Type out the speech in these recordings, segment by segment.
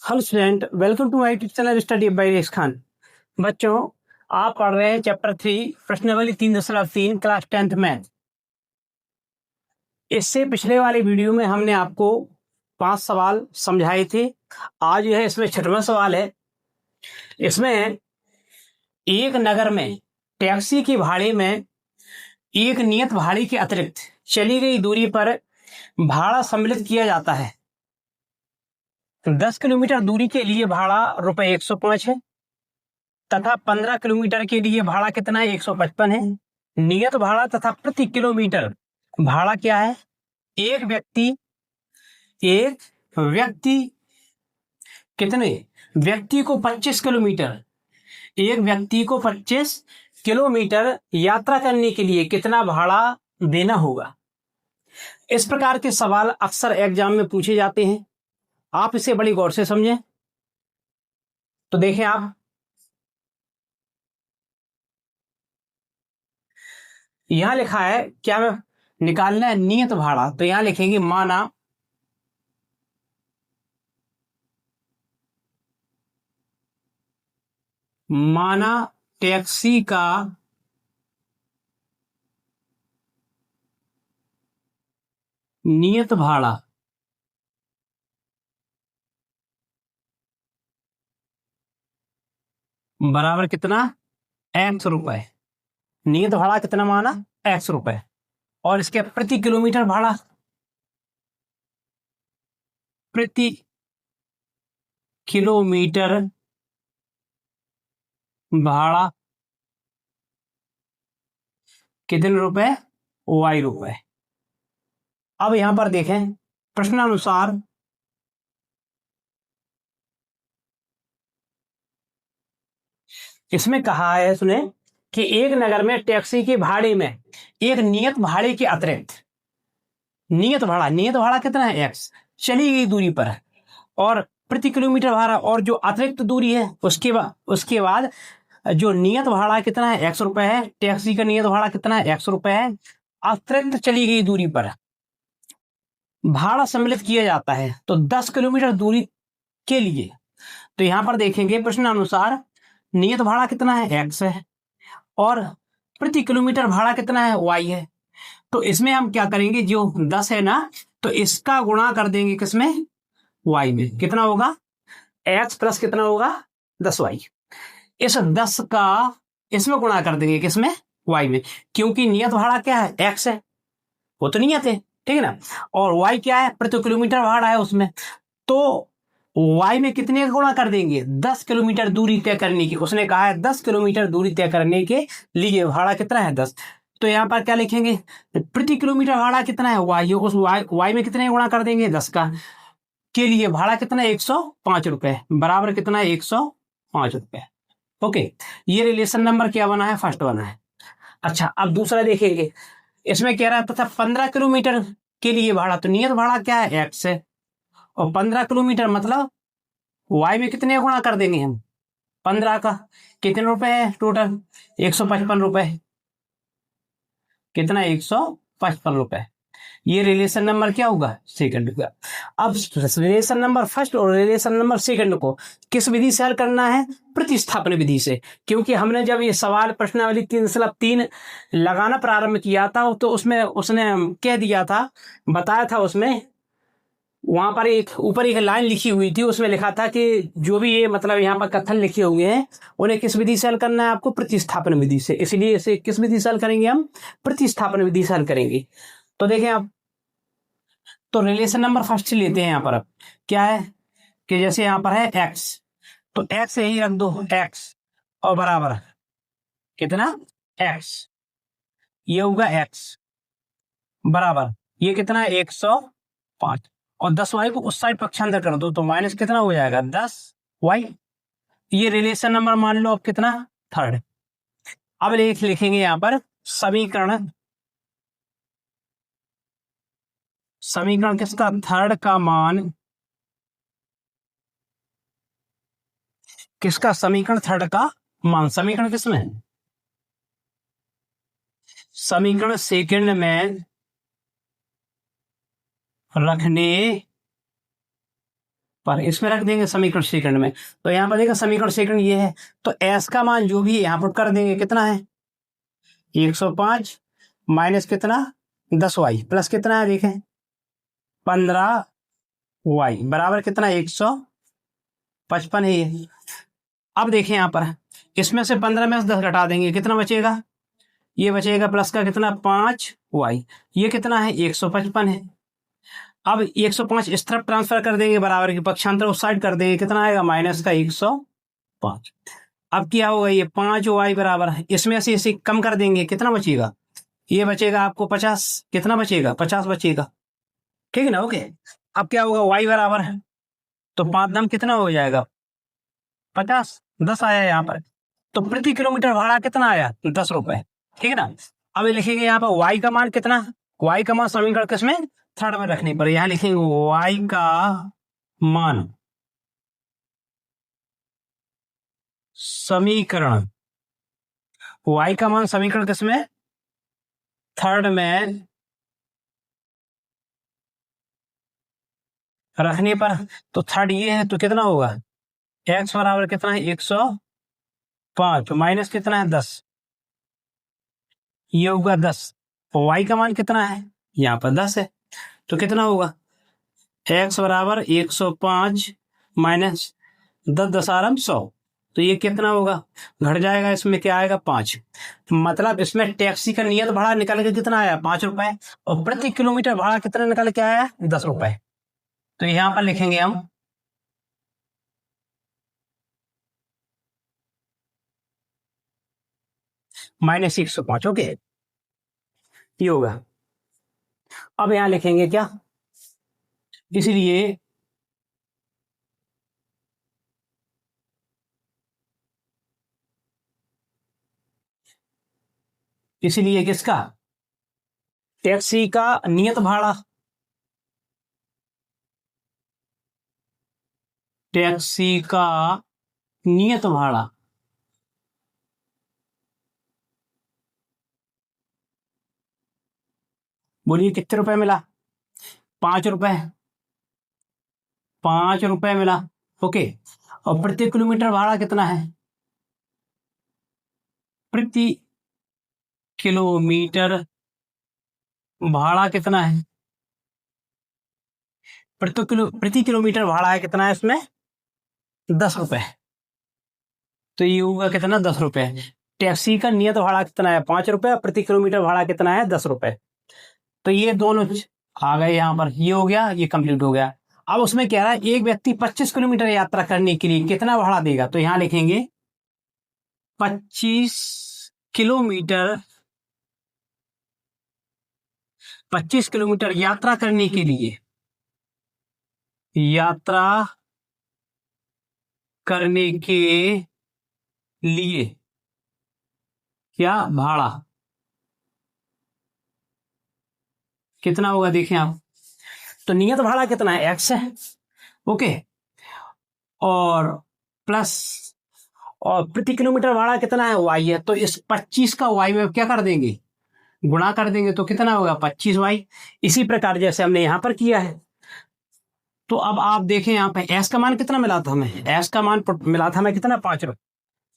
Hello student, welcome to my YouTube channel study by Rais Khan. बच्चों, आप पढ़ रहे हैं चैप्टर 3 प्रश्नावली 3.3 क्लास 10th मैथ। इससे पिछले वाले वीडियो में हमने आपको 5 सवाल समझाए थे। आज जो है इसमें 6वां सवाल है। इसमें एक नगर में टैक्सी के भाड़े में एक नियत भाड़े के अतिरिक्त चली गई दूरी पर भाड़ा सम्मिलित किया जाता है। 10 किलोमीटर दूरी के लिए भाड़ा रुपए 105 है तथा 15 किलोमीटर के लिए भाड़ा कितना है? 155 है। नियत भाड़ा तथा प्रति किलोमीटर भाड़ा क्या है? एक व्यक्ति कितने व्यक्ति को 25 किलोमीटर एक व्यक्ति को 25 किलोमीटर यात्रा करने के लिए कितना भाड़ा देना होगा? इस प्रकार के सवाल अक्सर एग्जाम में पूछे जाते हैं। आप इसे बड़ी गौर से समझें। तो देखें, आप यहां लिखा है, क्या निकालना है? नियत भाड़ा। तो यहां लिखेंगे माना टैक्सी का नियत भाड़ा बराबर कितना? x रुपए। नियत भाड़ा कितना माना? x रुपए। और इसके प्रति किलोमीटर भाड़ा, प्रति किलोमीटर भाड़ा कितने रुपए? y रुपए। अब यहां पर देखें, प्रश्नानुसार इसमें कहा है, सुने, कि एक नगर में टैक्सी के भाड़े में एक नियत भाड़े के अतिरिक्त नियत भाड़ा कितना है? x, चली गई दूरी पर, और प्रति किलोमीटर भाड़ा, और जो अतिरिक्त दूरी है उसके बाद जो नियत भाड़ा कितना है? x रुपए है। टैक्सी का नियत भाड़ा कितना है? x रुपए है। अतिरिक्त चली गई दूरी पर भाड़ा सम्मिलित किया जाता है। तो 10 किलोमीटर दूरी के लिए, तो यहां पर देखेंगे प्रश्नानुसार नियत भाड़ा कितना है? x है, और प्रति किलोमीटर भाड़ा कितना है? y है। तो इसमें हम क्या करेंगे, जो 10 है ना, तो इसका गुणा कर देंगे किसमें? y में। कितना होगा? x प्लस कितना होगा? 10y। इस 10 का इसमें गुणा कर देंगे किसमें? y में। क्योंकि नियत भाड़ा क्या है? x है, वो तो नियत है, ठीक है ना। और y क्या है? प्रति किलोमीटर भाड़ा है उसमें। तो y में कितने का गुणा कर देंगे? 10 किलोमीटर दूरी तय करने की। उसने कहा है 10 किलोमीटर दूरी तय करने के लिए भाड़ा कितना है? 10। तो यहाँ पर क्या लिखेंगे? प्रति किलोमीटर भाड़ा कितना है? y। उस y में कितने गुणा कर देंगे? 10 का। के लिए भाड़ा कितना है? 105 रुपए, बराबर कितना है? 105 रुपए। ओके, ये रिलेशन नंबर क्या बना है? फर्स्ट बना है। अच्छा, अब दूसरा देखेंगे। इसमें कह रहा था 15 किलोमीटर के लिए भाड़ा, तो नियत भाड़ा क्या है? x है, और 15 किलोमीटर मतलब y में कितने गुणा कर देंगे हम? 15 का। कितने रुपए है टोटल? 155 रुपए। कितना? 155 रुपए। ये रिलेशन नंबर क्या होगा? सेकंड का। अब रिलेशन नंबर फर्स्ट और रिलेशन नंबर सेकंड को किस विधि से हल करना है? प्रतिस्थापन विधि से। क्योंकि हमने जब ये सवाल प्रश्नावली 3.3 लगाना प्रारंभ किया था, तो उसमें उसने कह दिया था, बताया था, उसमें वहां पर ऊपर एक लाइन लिखी हुई थी, उसमें लिखा था कि जो भी ये मतलब यहाँ पर कथन लिखे हुए हैं, उन्हें किस विधि से हल करना है? आपको प्रतिस्थापन विधि से। इसलिए इसे किस विधि से हल करेंगे हम? प्रतिस्थापन विधि से हल करेंगे। तो देखें आप, तो रिलेशन नंबर फर्स्ट से लेते हैं। यहाँ पर अब क्या है कि जैसे यहाँ पर है x, तो x यही रख दो, x, और बराबर कितना? x। ये होगा x बराबर, ये कितना है? 105। और 10y को उस साइड पक्षांतर कर दो, तो माइनस कितना हो जाएगा? 10y। ये रिलेशन नंबर मान लो अब कितना? थर्ड। अब लिखेंगे यहाँ पर समीकरण। समीकरण किसका? थर्ड का मान। किसका? समीकरण थर्ड का मान। समीकरण किसमें है? समीकरण सेकंड में रखने पर इसमें रख देंगे समीकरण सेकंड में। तो यहाँ पर देखा समीकरण सेकंड ये है, तो एस का मान जो भी यहाँ पर कर देंगे, कितना है 105 माइनस कितना 10y प्लस कितना है देखें 15y बराबर कितना 155 है ये। अब देखें यहाँ पर इसमें से 15 में से 10 घटा देंगे, कितना बचेगा, ये बचेगा प्लस का कितना 5y, ये कितना है 155 है। अब 105 इस तरफ ट्रांसफर कर देंगे, बराबर की पक्षांतर उस साइड कर देंगे, कितना आएगा माइनस का 105। अब क्या होगा, ये 5y बराबर है, इसमें से इसे कम कर देंगे, कितना बचेगा, ये बचेगा आपको 50, कितना बचेगा 50 बचेगा, ठीक है ना। ओके, अब क्या होगा y बराबर है, तो 5 दाम कितना हो जाएगा 50, 10 आया यहाँ पर, तो प्रति किलोमीटर भाड़ा कितना आया 10 रुपए, ठीक है ना। अब लिखेंगे यहाँ पर y का मान कितना, y का मान समीकरण किसमें थर्ड में रखने पर, यहां लिखेंगे y का मान समीकरण, y का मान समीकरण किसमें थर्ड में रखने पर, तो थर्ड ये है तो कितना होगा x बराबर कितना है 105 माइनस कितना है 10, ये होगा 10, तो y का मान कितना है यहाँ पर 10 है, तो कितना होगा x बराबर 105 माइनस 10 दशारम 100, तो ये कितना होगा घट जाएगा, इसमें क्या आएगा 5, मतलब इसमें टैक्सी का नियत भाड़ा निकल के कितना आया 5 रुपए, और प्रति किलोमीटर भाड़ा कितना निकल के आया 10 रुपए। तो यहां पर लिखेंगे हम माइनस 105, ओके ये होगा। अब यहां लिखेंगे क्या, इसलिए किसका टैक्सी का नियत भाड़ा, टैक्सी का नियत भाड़ा बोलिए कितने रुपए मिला 5 रुपए, 5 रुपए मिला, ओके। और प्रति किलोमीटर भाड़ा कितना है, प्रति किलोमीटर भाड़ा कितना है, प्रति किलोमीटर भाड़ा है कितना है इसमें 10 रुपए, तो ये होगा कितना 10 रुपए। टैक्सी का नियत भाड़ा कितना है 5 रुपए, प्रति किलोमीटर भाड़ा कितना है 10 रुपए, तो ये दोनों आ गए यहाँ पर, ये हो गया, ये कंप्लीट हो गया। अब उसमें कह रहा है एक व्यक्ति 25 किलोमीटर यात्रा करने के लिए कितना भाड़ा देगा, तो यहां लिखेंगे 25 किलोमीटर, 25 किलोमीटर यात्रा करने के लिए, यात्रा करने के लिए क्या भाड़ा कितना होगा, देखें आप, तो नियत भाड़ा कितना है x है, ओके, और प्लस और प्रति किलोमीटर भाड़ा कितना है y है, तो इस 25 का y में क्या कर देंगे गुणा कर देंगे, तो कितना होगा 25y। इसी प्रकार जैसे हमने यहां पर किया है, तो अब आप देखें यहाँ पे s का मान कितना मिला था हमें, s का मान मिला था हमें कितना 5 रुपए,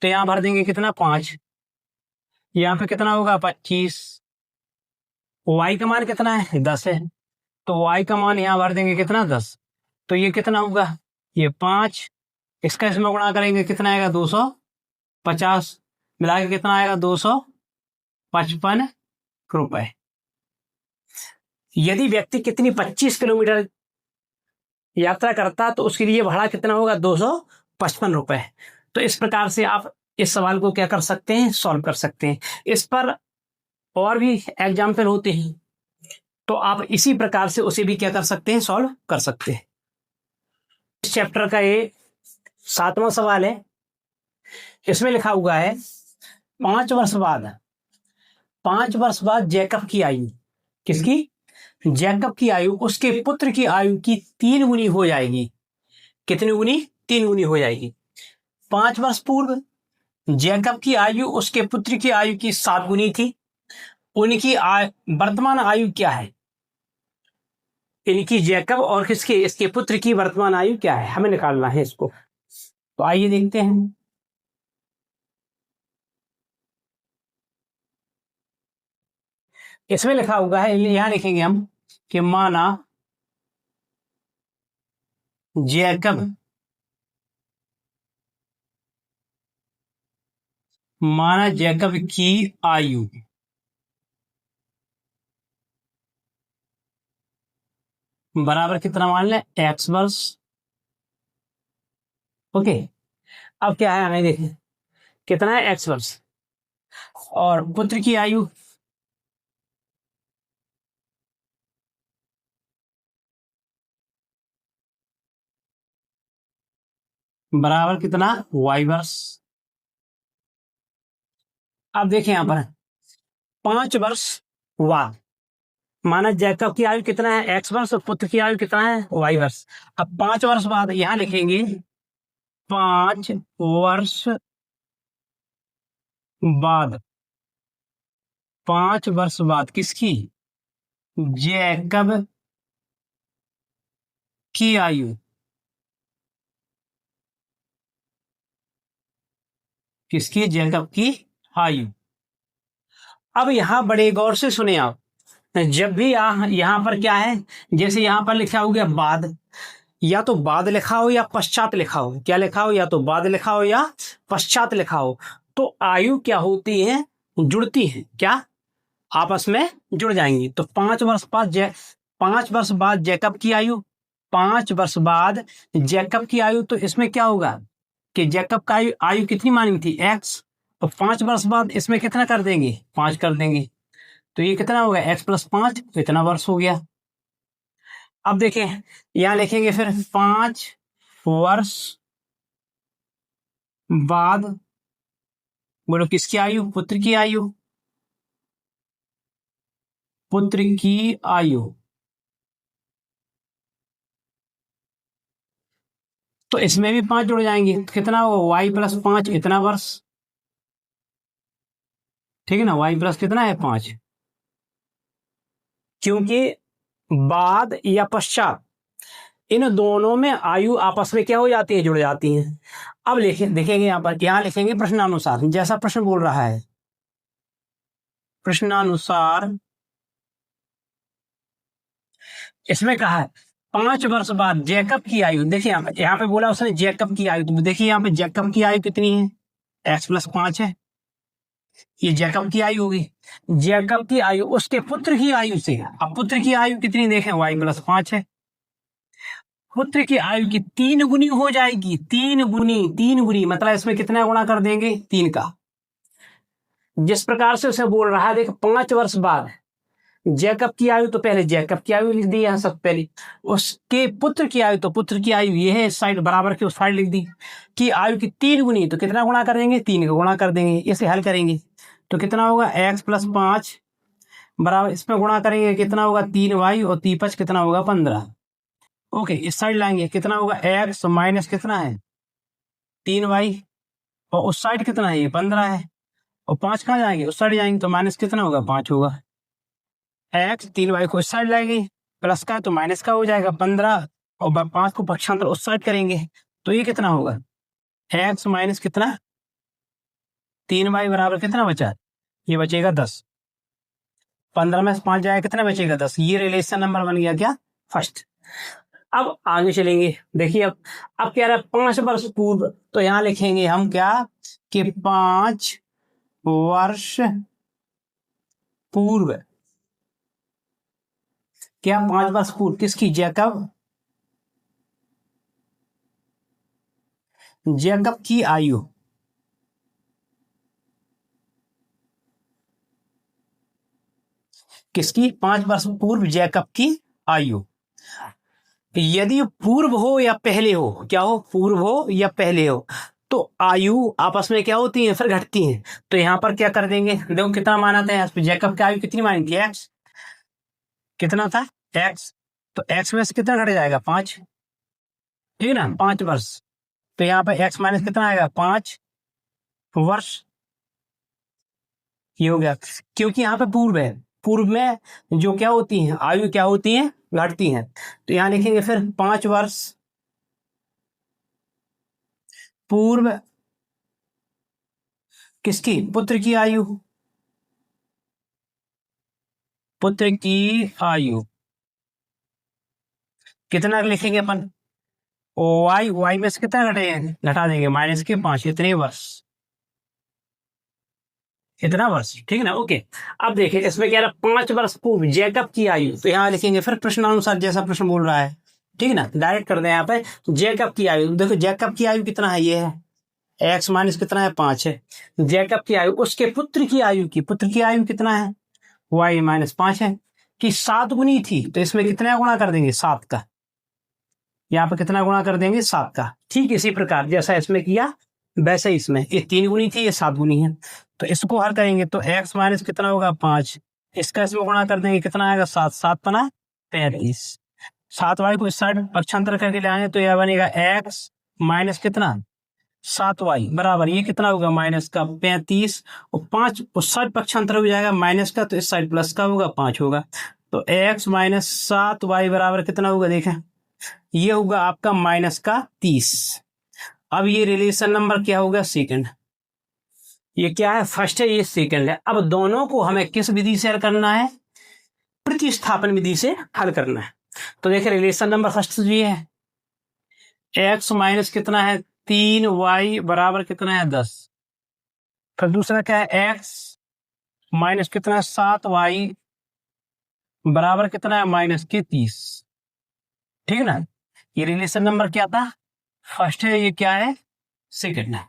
तो यहां भर देंगे कितना 5, यहाँ पे कितना होगा 25, y का मान कितना है 10 है, तो y का मान यहां भर देंगे कितना 10, तो ये कितना होगा ये 5, इसका इसमें गुणा करेंगे कितना आएगा 250, मिला के कितना आएगा 255 रुपए। यदि व्यक्ति कितनी 25 किलोमीटर यात्रा करता तो उसके लिए भाड़ा कितना होगा 255 रुपए। तो इस प्रकार से आप इस सवाल को क्या कर सकते हैं सॉल्व कर सकते हैं। इस पर और भी एग्जाम्पल होते हैं, तो आप इसी प्रकार से उसे भी क्या कर सकते हैं सॉल्व कर सकते हैं। इस चैप्टर का ये 7वां सवाल है। इसमें लिखा हुआ है 5 वर्ष बाद जैकब की आयु, किसकी जैकब की आयु उसके पुत्र की आयु की 3 गुनी हो जाएगी। कितनी गुनी 3 गुनी हो जाएगी। 5 वर्ष पूर्व जैकब की आयु उसके पुत्र की आयु की 7 गुनी थी। उनकी वर्तमान आयु क्या है इनकी जैकब और किसके, इसके पुत्र की वर्तमान आयु क्या है, हमें निकालना है इसको। तो आइए देखते हैं। इसमें लिखा हुआ है, यहां लिखेंगे हम कि माना जैकब, माना जैकब की आयु बराबर कितना मान लें, एक्स वर्ष। ओके, अब क्या है हमें देखें, कितना है एक्स वर्ष, और पुत्र की आयु बराबर कितना, वाई वर्ष। अब देखें यहां पर 5 वर्ष बाद, माना जैकब की आयु कितना है, एक्स वर्ष, और पुत्र की आयु कितना है, वाई वर्ष। अब 5 वर्ष बाद यहां लिखेंगे 5 वर्ष बाद, 5 वर्ष बाद किसकी, जैकब की आयु, किसकी, जैकब की आयु। अब यहां बड़े गौर से सुने आप, जब भी यहाँ पर क्या है, जैसे यहाँ पर लिखा हो गया बाद, या तो बाद लिखा हो या पश्चात लिखा हो, क्या लिखा हो, या तो बाद लिखा हो या पश्चात लिखा हो, तो आयु क्या होती है, जुड़ती है, क्या आपस में जुड़ जाएंगी। तो 5 वर्ष बाद 5 वर्ष बाद जैकब की आयु, 5 वर्ष बाद जैकब की आयु, तो इसमें क्या होगा कि जैकब का आयु कितनी मानी थी, एक्स, और 5 वर्ष बाद इसमें कितना कर देंगे, 5 कर देंगे, तो ये कितना हो गया, x+5, तो इतना वर्ष हो गया। अब देखें यहां लिखेंगे फिर 5 वर्ष बाद, बोलो किसकी आयु, पुत्र की आयु, पुत्र की आयु, तो इसमें भी 5 जुड़ जाएंगे, तो कितना होगा, y+5, इतना वर्ष, ठीक है ना, y प्लस कितना है, 5, क्योंकि बाद या पश्चात इन दोनों में आयु आपस में क्या हो जाती है, जुड़ जाती है। अब देखेंगे यहाँ पर, यहाँ लिखेंगे प्रश्नानुसार, जैसा प्रश्न बोल रहा है, प्रश्नानुसार इसमें कहा है 5 वर्ष बाद जैकब की आयु, देखिए यहाँ पे बोला उसने जैकब की आयु, तो देखिए यहाँ पे जैकब की आयु कितनी है, x+5 है, ये जैकब की आयु होगी। जैकब की आयु उसके पुत्र की आयु से, अब पुत्र की आयु कितनी देखें, y+5 है, पुत्र की आयु की 3 गुनी हो जाएगी, 3 गुनी मतलब इसमें कितना गुणा कर देंगे, 3 का। जिस प्रकार से उसे बोल रहा है, देख 5 वर्ष बाद जैकब की आयु, तो पहले जैकब की आयु लिख दी यहाँ सब पहले, उसके पुत्र की आयु, तो पुत्र की आयु ये है, इस साइड बराबर की उस साइड लिख दी, कि आयु की 3 गुनी, तो कितना गुणा करेंगे, 3 का गुणा कर देंगे, इसे हल करेंगे तो कितना होगा, x+5 बराबर, इसमें गुणा करेंगे कितना होगा, 3y, और 3×5 कितना होगा, 15। ओके, इस साइड लाएंगे कितना होगा, x माइनस कितना है, 3y, और उस साइड कितना है, ये 15 है, और 5 कहाँ जाएंगे, उस साइड जाएंगे, तो माइनस कितना होगा, 5 होगा। x 3y को इस साइड लाएंगे, प्लस का तो माइनस का हो जाएगा 15, और 5 को पक्षांतर उस साइड करेंगे, तो ये कितना होगा, x माइनस कितना, 3y बराबर कितना बचा, ये बचेगा 10, 15 में से 5 जाएगा कितना बचेगा, 10। ये रिलेशन नंबर बन गया क्या, फर्स्ट। अब आगे चलेंगे, देखिए अब क्या रहा है, 5 वर्ष पूर्व, तो यहां लिखेंगे हम क्या, कि 5 वर्ष पूर्व, क्या 5 वर्ष पूर्व किसकी, जैकब, जैकब की आयु, किसकी, 5 वर्ष पूर्व जैकब की आयु। यदि पूर्व हो या पहले हो, क्या हो, पूर्व हो या पहले हो, तो आयु आपस में क्या होती है, फिर घटती है। तो यहां पर क्या कर देंगे, देखो कितना माना था, जैकब की आयु कितनी मानी थी, एक्स, कितना था, एक्स, तो एक्स में से कितना घट जाएगा, 5, ठीक है ना, 5 वर्ष, तो यहाँ पे एक्स माइनस कितना आएगा, 5 वर्ष, ये हो गया, क्योंकि यहाँ पे पूर्व है, पूर्व में जो क्या होती है, आयु क्या होती है, घटती हैं। तो यहाँ लिखेंगे फिर 5 वर्ष पूर्व किसकी, पुत्र की आयु, पुत्र की आयु कितना लिखेंगे अपन, वाई, वाई में से कितना घटेगा, घटा देंगे -5, इतने वर्ष, इतना वर्ष, ठीक है ना। ओके, अब देखिए इसमें कह रहा 5 वर्ष पूर्व जैकब की आयु, तो यहाँ लिखेंगे फिर प्रश्नानुसार जैसा प्रश्न बोल रहा है, ठीक है ना, डायरेक्ट कर दें यहाँ पे जैकब की आयु। देखो जैकब की आयु कितना है, ये है एक्स माइनस कितना है 5 है, जैकब की आयु उसके पुत्र की आयु की, पुत्र की आयु कितना है वाई -5 है, कि 7 गुनी थी, तो इसमें कितना गुणा कर देंगे 7 का, यहाँ पे कितना गुणा कर देंगे 7 का। ठीक इसी प्रकार जैसा इसमें किया वैसे ही इसमें, ये 3 गुनी थी, ये 7 गुनी है, तो इसको हल करेंगे तो x माइनस कितना होगा 5, इसका इसमें गुणा कर देंगे कितना आएगा 7, 7 पना 35, 7 वाई को इस साइड पक्षांतर करके ले आए तो यह बनेगा x माइनस कितना 7 वाई बराबर, ये कितना होगा माइनस का 35, और 5 उस साइड पक्षांतर हो जाएगा माइनस का, तो इस साइड प्लस का होगा 5 होगा, तो x माइनस 7 वाई बराबर कितना होगा, देखें ये होगा आपका माइनस का 30। अब ये रिलेशन नंबर क्या होगा सेकंड, ये क्या है फर्स्ट है, ये सेकंड है। अब दोनों को हमें किस विधि से हल करना है, प्रतिस्थापन विधि से हल करना है। तो देखिए रिलेशन नंबर फर्स्ट ये है, x माइनस कितना है 3y बराबर कितना है 10, फिर दूसरा क्या है x माइनस कितना है 7y बराबर कितना है -30, ठीक है ना। ये रिलेशन नंबर क्या था, फर्स्ट है, ये क्या है सेकंड है।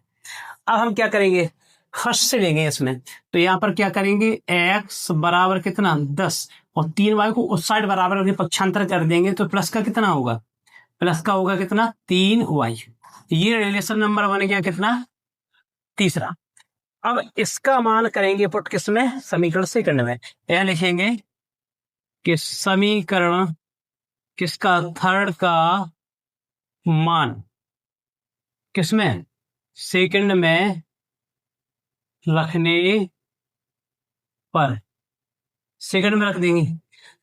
अब हम क्या करेंगे, फर्स्ट से लेंगे इसमें, तो यहाँ पर क्या करेंगे x बराबर कितना 10 और 3y को उस साइड बराबर पक्षांतर कर देंगे, तो प्लस का कितना होगा, प्लस का होगा कितना 3y, ये रिलेशन नंबर बन गया कितना तीसरा। अब इसका मान करेंगे पुट किसमें, समीकरण सेकंड में, यह लिखेंगे कि समीकरण किसका थर्ड का मान किसमें सेकंड में रखने पर, सेकंड में रख देंगे।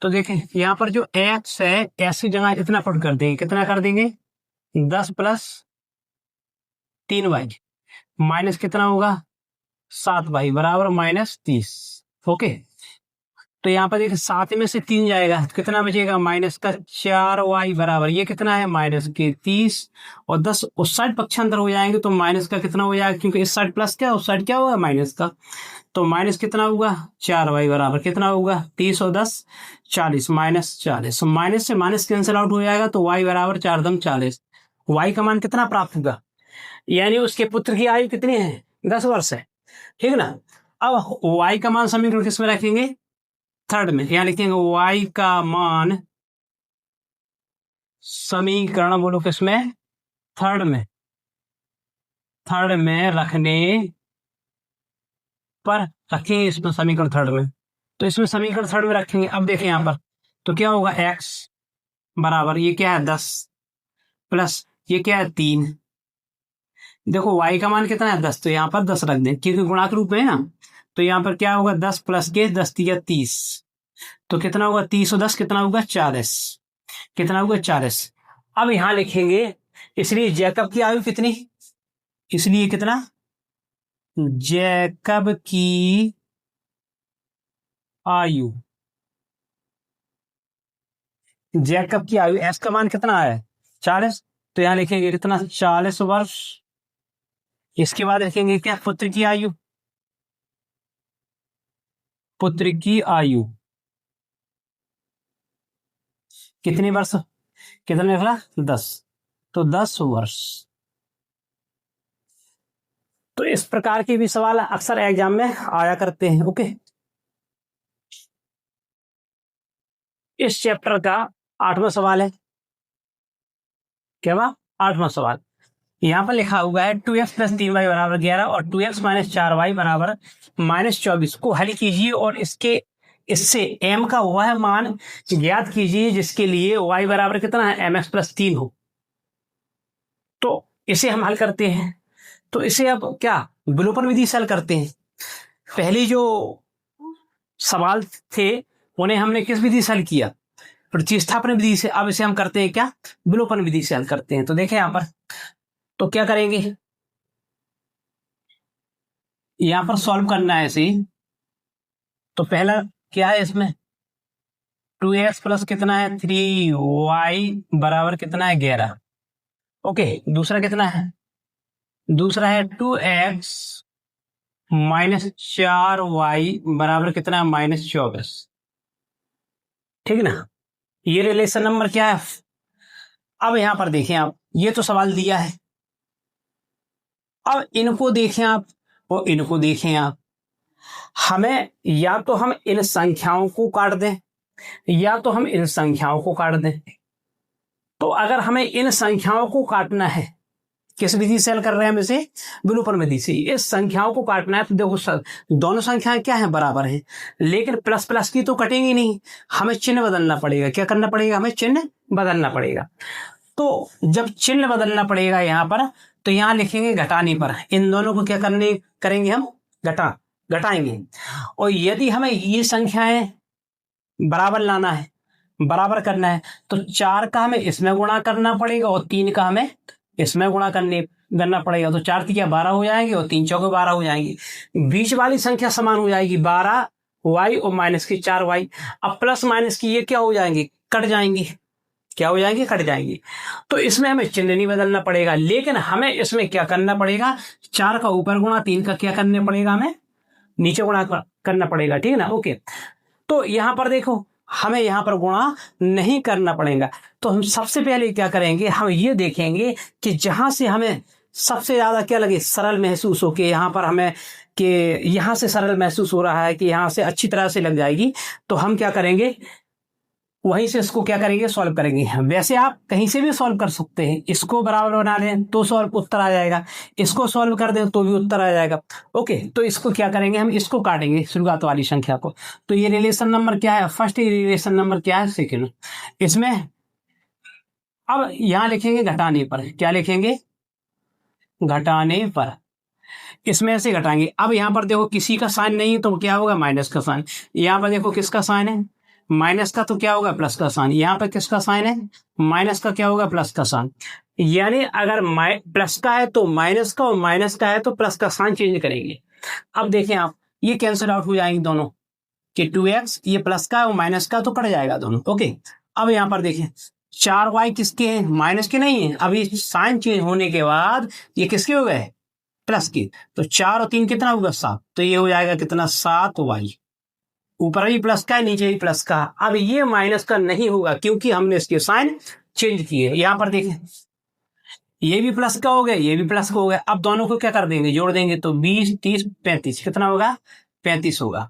तो देखें यहां पर जो x है ऐसी जगह इतना पुट कर देंगे, कितना कर देंगे 10 प्लस 3y माइनस कितना होगा 7y बराबर -30। ओके, तो यहाँ पर देखिए 7 में से 3 जाएगा तो कितना बचेगा माइनस का 4y बराबर, ये कितना है -30, और 10 उस साइड पक्षांतर हो जाएंगे तो माइनस का कितना हो जाएगा, क्योंकि इस साइड प्लस क्या उस साइड क्या होगा माइनस का, तो माइनस कितना होगा 4y बराबर कितना होगा 30 और 10 40 -40, तो माइनस से माइनस कैंसिल आउट हो जाएगा, तो y बराबर 4 दम 40, y का मान कितना प्राप्त होगा, यानी उसके पुत्र की आयु कितनी है 10 वर्ष है, ठीक है ना। अब y का मान समीकरण किसमें रखेंगे थर्ड में, यहां लिखेंगे y का मान समीकरण बोलो किसमें थर्ड में, थर्ड में रखने पर रखेंगे इसमें समीकरण थर्ड में, तो इसमें समीकरण थर्ड में रखेंगे। अब देखें यहां पर तो क्या होगा x बराबर ये क्या है 10 प्लस ये क्या है 3, देखो y का मान कितना है 10, तो यहाँ पर 10 रख दें क्योंकि गुणा के रूप में है ना, तो यहाँ पर क्या होगा 10 प्लस के 10 या 30, तो कितना होगा 30 और 10 कितना होगा 40, कितना होगा 40। अब यहां लिखेंगे इसलिए जैकब की आयु कितनी, इसलिए कितना जैकब की आयु, जैकब की आयु एस का मान कितना है 40, तो यहां लिखेंगे कितना 40 वर्ष। इसके बाद लिखेंगे क्या पुत्र की आयु, पुत्र की आयु कितने वर्ष, कितना निकला 10, तो 10 वर्ष। तो इस प्रकार के भी सवाल अक्सर एग्जाम में आया करते हैं। ओके, इस चैप्टर का 8वां सवाल है, क्या हुआ 8वां सवाल, यहां पर लिखा हुआ है 2x + 3y बराबर 11 और 2x - 4y बराबर -24 को हल कीजिए और इससे m का वह मान ज्ञात कीजिए जिसके लिए y बराबर कितना है mx + 3 हो। तो इसे हम हल करते हैं, तो इसे अब क्या विलोपन विधि से हल करते हैं। पहले जो सवाल थे उन्हें हमने किस विधि से हल किया, प्रतिस्थापन विधि से। अब इसे हम करते हैं क्या, विलोपन विधि से हल करते हैं। तो देखें यहां पर, तो क्या करेंगे, यहां पर सॉल्व करना है इसे। तो पहला क्या है इसमें, 2x प्लस कितना है 3y बराबर कितना है 11। ओके, दूसरा कितना है, दूसरा है 2x माइनस 4y बराबर कितना है -24। ठीक ना, ये रिलेशन नंबर क्या है। अब यहां पर देखें आप, ये तो सवाल दिया है, अब इनको देखें आप और इनको देखें आप। हमें या तो हम इन संख्याओं को काट दें या तो हम इन संख्याओं को काट दें। तो अगर हमें इन संख्याओं को काटना है, किस विधि से हल कर रहे हैं हम इसे, विलोपन विधि से। इस संख्याओं को काटना है तो देखो सर, दोनों संख्याएं क्या है, बराबर हैं, लेकिन प्लस प्लस की तो कटेंगी नहीं, हमें चिन्ह बदलना पड़ेगा। क्या करना पड़ेगा, हमें चिन्ह बदलना पड़ेगा। तो जब चिन्ह बदलना पड़ेगा यहां पर, तो यहां लिखेंगे घटाने पर, इन दोनों को क्या करने करेंगे हम, घटाएंगे। और यदि हमें ये संख्याएं बराबर लाना है, बराबर करना है, तो 4 का हमें इसमें गुणा करना पड़ेगा और 3 का हमें इसमें गुणा करना पड़ेगा। तो 4 3 12 हो जाएंगे और 3 चौके 12 हो जाएंगे। बीच वाली संख्या समान हो जाएगी, 12y और माइनस की 4y। अब प्लस माइनस की ये क्या हो जाएंगे, कट जाएंगी। क्या हो जाएंगे, कट जाएंगी। तो इसमें हमें चिन्ह नहीं बदलना पड़ेगा, लेकिन हमें इसमें क्या करना पड़ेगा, 4 का ऊपर गुणा, 3 का क्या करना पड़ेगा, हमें नीचे गुणा करना पड़ेगा। ठीक है ना, ओके। तो यहां पर देखो, हमें यहां पर गुणा नहीं करना पड़ेगा। तो हम सबसे पहले क्या करेंगे, हम ये देखेंगे कि जहां से हमें सबसे ज्यादा क्या लगे, सरल महसूस हो, कि यहां पर हमें कि यहां से सरल महसूस हो रहा है कि यहां से अच्छी तरह से लग जाएगी, तो हम क्या करेंगे, वहीं से इसको क्या करेंगे, सॉल्व करेंगे। वैसे आप कहीं से भी सॉल्व कर सकते हैं, इसको बराबर बना लें तो सॉल्व उत्तर आ जाएगा, इसको सॉल्व कर दें तो भी उत्तर आ जाएगा। ओके, तो इसको क्या करेंगे, हम इसको काटेंगे शुरुआत वाली संख्या को। तो ये रिलेशन नंबर क्या है, फर्स्ट रिलेशन नंबर क्या है, सेकेंड। इसमें अब यहां लिखेंगे घटाने पर, क्या लिखेंगे, घटाने पर, इसमें से घटाएंगे। अब यहां पर देखो किसी का साइन नहीं तो क्या होगा, माइनस का साइन। यहां पर देखो किसका साइन है, माइनस का, तो क्या होगा, प्लस का साइन। यहां पर किसका साइन है, माइनस का, क्या होगा, प्लस का साइन। यानी अगर प्लस का है तो माइनस का, और माइनस का है तो प्लस का साइन चेंज करेंगे। अब देखें आप, ये कैंसिल आउट हो जाएंगे दोनों, कि 2x ये प्लस का और माइनस का तो कट जाएगा दोनों। ओके, अब यहां पर देखें 4y किसके हैं, माइनस के नहीं है। अभी साइन चेंज होने के बाद ये किसके हो गए, प्लस की। तो 4 और 3 कितना होगा, 7। तो ये हो जाएगा कितना, 7y। ऊपर भी प्लस का है, नीचे भी प्लस का। अब ये माइनस का नहीं होगा क्योंकि हमने इसके साइन चेंज किए। यहां पर देखें, ये भी प्लस का हो गया, ये भी प्लस का हो गया। अब दोनों को क्या कर देंगे, जोड़ देंगे। तो 20 30 35 कितना होगा, 35 होगा।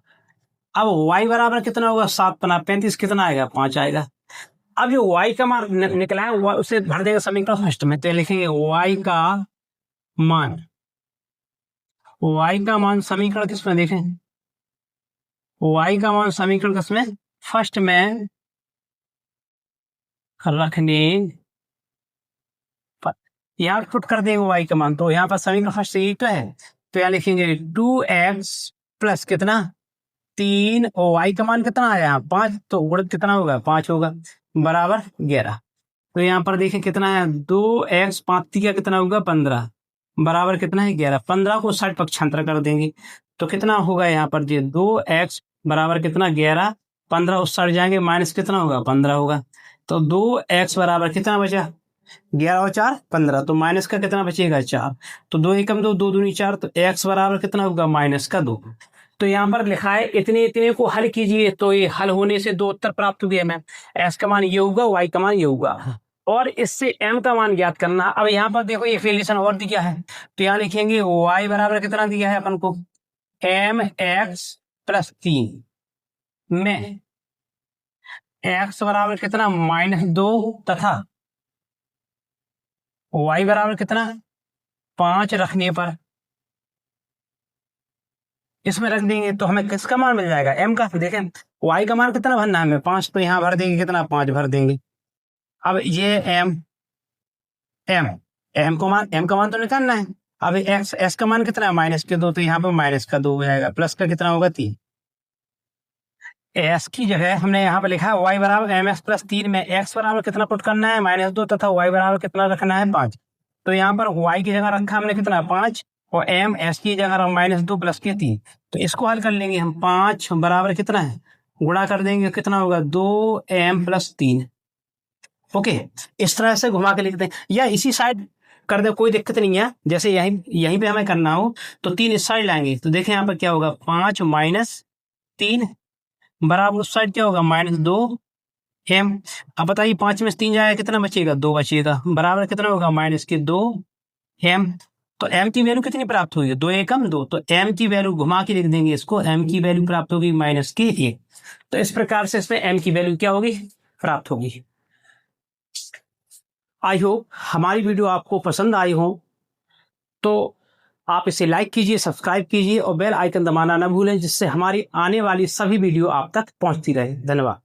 अब y बराबर कितना होगा, 7 बना 35 कितना आएगा, 5 आएगा। अब जो y का मान निकला है उसे भर देगा समीकरण फर्स्ट में। तो लिखेंगे y का मान, y का मान समीकरण किसमें, देखें y का मान समीकरण किसमें, फर्स्ट में रखने पर, यहाँ पुट कर देंगे y का मान। तो यहाँ पर समीकरण फर्स्ट यही तो है। तो यहाँ लिखेंगे 2x प्लस कितना 3, और y का मान कितना आया 5, तो गुणित कितना होगा, 5 होगा, बराबर 11। तो यहाँ पर देखें कितना है, 2x 5 का कितना होगा, 15, बराबर कितना है 11। 15 को 60 पक्षांतर कर देंगे तो कितना होगा, यहाँ पर जी 2x बराबर कितना 11, 15 उस साइड जाएंगे, माइनस कितना होगा, 15 होगा। तो 2x बराबर कितना बचा, 11 और 4 15, तो माइनस का कितना बचेगा, 4। तो 2 एकम 2, 2 दूनी 4, तो x बराबर कितना होगा, -2। तो यहाँ पर लिखा है इतने इतने को हल कीजिए, तो ये हल होने से 2 उत्तर प्राप्त हुए हमें। x का मान ये होगा, y का मान ये होगा, और इससे m का मान ज्ञात करना। अब यहाँ पर देखो एक रिलेशन और दिया है, तो यहाँ लिखेंगे y बराबर कितना दिया है अपन को, mx + 3 में x बराबर कितना, -2 तथा y बराबर कितना 5 रखने पर इसमें रख देंगे तो हमें किसका मान मिल जाएगा, m का। देखें y का मान कितना भरना है हमें, 5, तो यहाँ भर देंगे कितना, 5 भर देंगे। अब ये m का मान तो निकालना है। अब x का मान कितना है, -2, तो यहाँ पर -2 हो जाएगा, प्लस का कितना होगा 3। एस की जगह हमने यहाँ पे लिखा है वाई बराबर एम एक्स प्लस 3 में एक्स बराबर कितना पुट करना है -2 तथा वाई बराबर कितना रखना है 5। तो यहाँ पर वाई की जगह रखा हमने कितना 5 और एम एस की जगह -2 प्लस के 3। तो इसको हल कर लेंगे हम। 5 बराबर कितना है, गुणा कर देंगे कितना होगा 2m प्लस 3। ओके, इस तरह से घुमा के लिखते हैं या इसी साइड कर दे, कोई दिक्कत नहीं है। जैसे यहीं यहीं पे हमें करना हो तो 3 इस साइड लाएंगे तो देखें यहाँ पर क्या होगा 5 माइनस 3 बराबर उस साइड क्या होगा -2m। अब बताइए 5 में से 3 जाएगा कितना बचेगा 2 बचेगा, बराबर कितना होगा -2m। तो m की वैल्यू कितनी प्राप्त हुई है 2 एकम 2। तो m की वैल्यू घुमा के लिख देंगे इसको, m की वैल्यू प्राप्त होगी -1। तो इस प्रकार से इसमें m की वैल्यू क्या होगी प्राप्त होगी। आई होप हमारी वीडियो आपको पसंद आई हो तो आप इसे लाइक कीजिए, सब्सक्राइब कीजिए और बेल आइकन दबाना ना भूलें, जिससे हमारी आने वाली सभी वीडियो आप तक पहुंचती रहे। धन्यवाद।